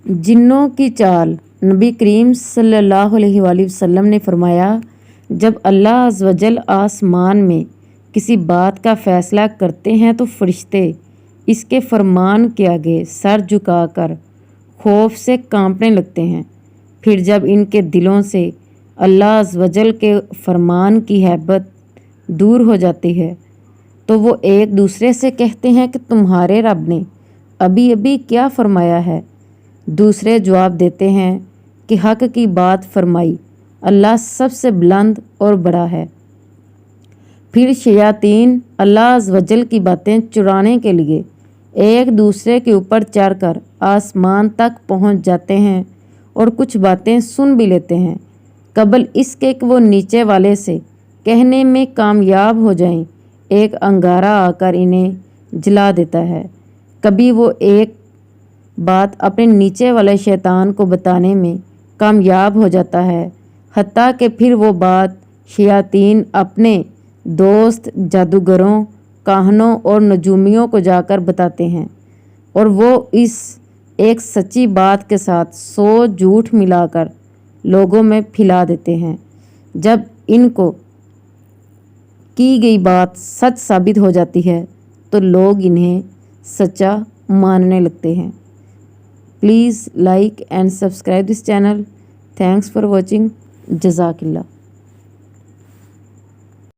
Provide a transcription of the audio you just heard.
जिन्नों की चाल। नबी करीम सल्लल्लाहु अलैहि वसल्लम ने फरमाया, जब अल्लाह अज़्ज़ व जल आसमान में किसी बात का फ़ैसला करते हैं तो फरिश्ते इसके फरमान के आगे सर झुकाकर खौफ से कांपने लगते हैं। फिर जब इनके दिलों से अल्लाह अज़्ज़ व जल के फरमान की हैबत दूर हो जाती है तो वो एक दूसरे से कहते हैं कि तुम्हारे रब ने अभी अभी क्या फरमाया है। दूसरे जवाब देते हैं कि हक़ की बात फरमाई, अल्लाह सबसे बुलंद और बड़ा है। फिर शयातीन अल्लाह अज़्ज़ व जल की बातें चुराने के लिए एक दूसरे के ऊपर चढ़कर आसमान तक पहुंच जाते हैं और कुछ बातें सुन भी लेते हैं कबल इसके कि वो नीचे वाले से कहने में कामयाब हो जाएं। एक अंगारा आकर इन्हें जला देता है। कभी वो एक बात अपने नीचे वाले शैतान को बताने में कामयाब हो जाता है, हत्ता कि फिर वो बात शयातीन अपने दोस्त जादूगरों, काहनों और नजूमियों को जाकर बताते हैं और वो इस एक सच्ची बात के साथ 100 झूठ मिलाकर लोगों में फैला देते हैं। जब इनको की गई बात सच साबित हो जाती है तो लोग इन्हें सच्चा मानने लगते हैं। Please like and subscribe this channel. Thanks for watching. जज़ाकिल्लाह।